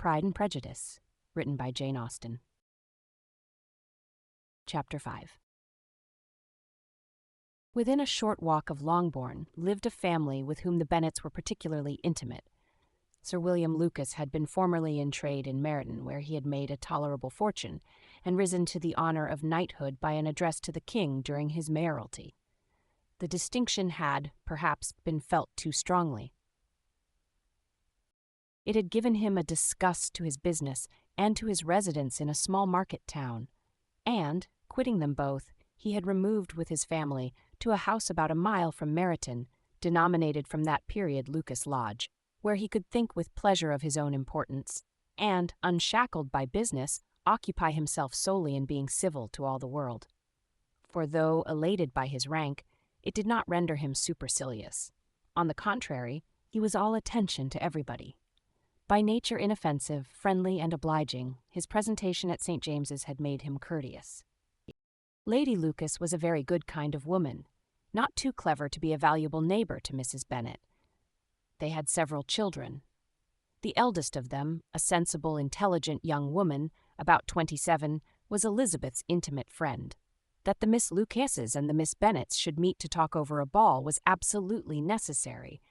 Pride and Prejudice, written by Jane Austen. Chapter 5. Within a short walk of Longbourn lived a family with whom the Bennets were particularly intimate. Sir William Lucas had been formerly in trade in Meryton, where he had made a tolerable fortune, and risen to the honour of knighthood by an address to the king during his mayoralty. The distinction had, perhaps, been felt too strongly. It had given him a disgust to his business and to his residence in a small market town, and, quitting them both, he had removed with his family to a house about a mile from Meryton, denominated from that period Lucas Lodge, where he could think with pleasure of his own importance, and, unshackled by business, occupy himself solely in being civil to all the world. For though elated by his rank, it did not render him supercilious. On the contrary, he was all attention to everybody. By nature inoffensive, friendly, and obliging, his presentation at St. James's had made him courteous. Lady Lucas was a very good kind of woman, not too clever to be a valuable neighbour to Mrs. Bennet. They had several children. The eldest of them, a sensible, intelligent young woman, about 27, was Elizabeth's intimate friend. That the Miss Lucases and the Miss Bennets should meet to talk over a ball was absolutely necessary,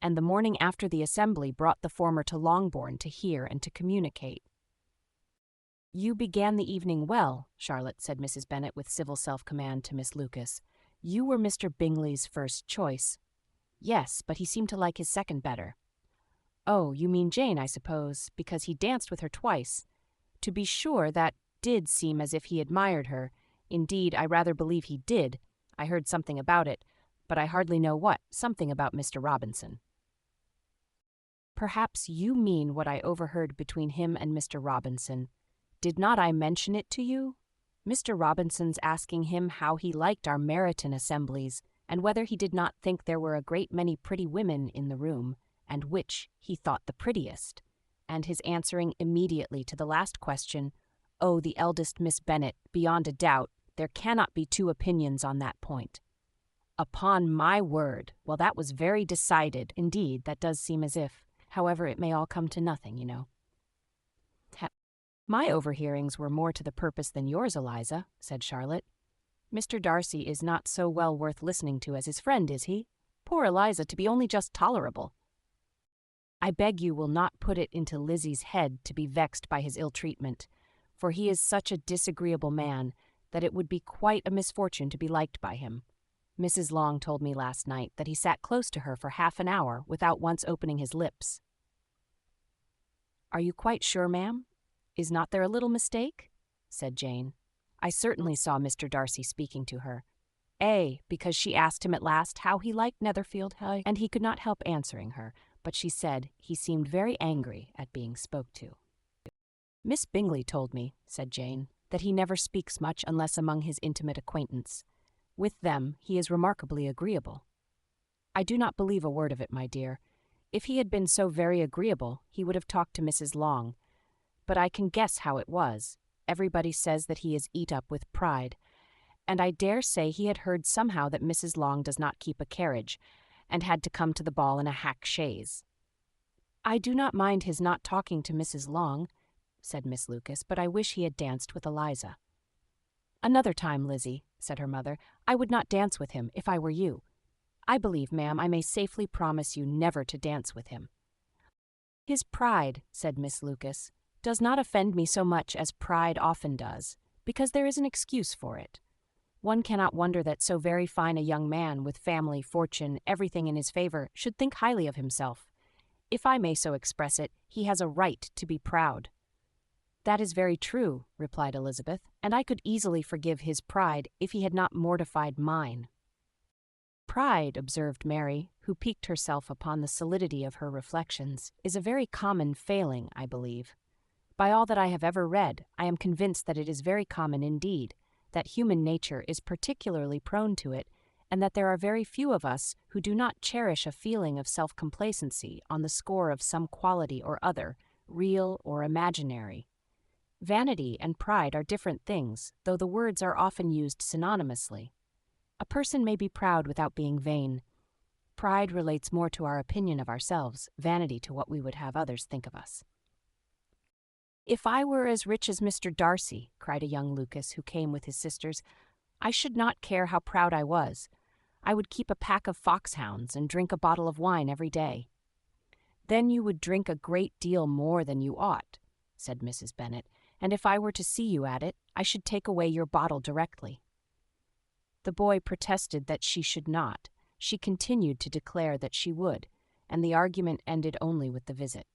and the morning after the assembly brought the former to Longbourn to hear and to communicate. "You began the evening well," Charlotte said Mrs. Bennet with civil self-command to Miss Lucas. "You were Mr. Bingley's first choice." "Yes, but he seemed to like his second better." "Oh, you mean Jane, I suppose, because he danced with her twice. To be sure, that did seem as if he admired her. Indeed, I rather believe he did. I heard something about it, but I hardly know what, something about Mr. Robinson." "Perhaps you mean what I overheard between him and Mr. Robinson. Did not I mention it to you? Mr. Robinson's asking him how he liked our Meryton assemblies, and whether he did not think there were a great many pretty women in the room, and which he thought the prettiest, and his answering immediately to the last question, 'Oh, the eldest Miss Bennet, beyond a doubt, there cannot be two opinions on that point.' Upon my word, well, that was very decided. Indeed, that does seem as if, however, it may all come to nothing, you know." "My overhearings were more to the purpose than yours, Eliza," said Charlotte. "Mr. Darcy is not so well worth listening to as his friend, is he? Poor Eliza, to be only just tolerable." "I beg you will not put it into Lizzie's head to be vexed by his ill-treatment, for he is such a disagreeable man that it would be quite a misfortune to be liked by him. Mrs. Long told me last night that he sat close to her for half an hour without once opening his lips." "Are you quite sure, ma'am? Is not there a little mistake?" said Jane. "I certainly saw Mr. Darcy speaking to her. Because she asked him at last how he liked Netherfield High, and he could not help answering her, but she said he seemed very angry at being spoke to." "Miss Bingley told me," said Jane, "that he never speaks much unless among his intimate acquaintance. With them he is remarkably agreeable." "I do not believe a word of it, my dear. If he had been so very agreeable, he would have talked to Mrs. Long. But I can guess how it was. Everybody says that he is eat up with pride, and I dare say he had heard somehow that Mrs. Long does not keep a carriage, and had to come to the ball in a hack chaise." "I do not mind his not talking to Mrs. Long," said Miss Lucas, "but I wish he had danced with Eliza." "Another time, Lizzie," said her mother, "I would not dance with him, if I were you. I believe, ma'am, I may safely promise you never to dance with him." "His pride," said Miss Lucas, "does not offend me so much as pride often does, because there is an excuse for it. One cannot wonder that so very fine a young man, with family, fortune, everything in his favour, should think highly of himself. If I may so express it, he has a right to be proud." "That is very true," replied Elizabeth, "and I could easily forgive his pride if he had not mortified mine." "Pride," observed Mary, who piqued herself upon the solidity of her reflections, "is a very common failing, I believe. By all that I have ever read, I am convinced that it is very common indeed, that human nature is particularly prone to it, and that there are very few of us who do not cherish a feeling of self-complacency on the score of some quality or other, real or imaginary. Vanity and pride are different things, though the words are often used synonymously. A person may be proud without being vain. Pride relates more to our opinion of ourselves, vanity to what we would have others think of us." "If I were as rich as Mr. Darcy," cried a young Lucas who came with his sisters, "I should not care how proud I was. I would keep a pack of foxhounds and drink a bottle of wine every day." "Then you would drink a great deal more than you ought," said Mrs. Bennet, "and if I were to see you at it, I should take away your bottle directly." The boy protested that she should not. She continued to declare that she would, and the argument ended only with the visit.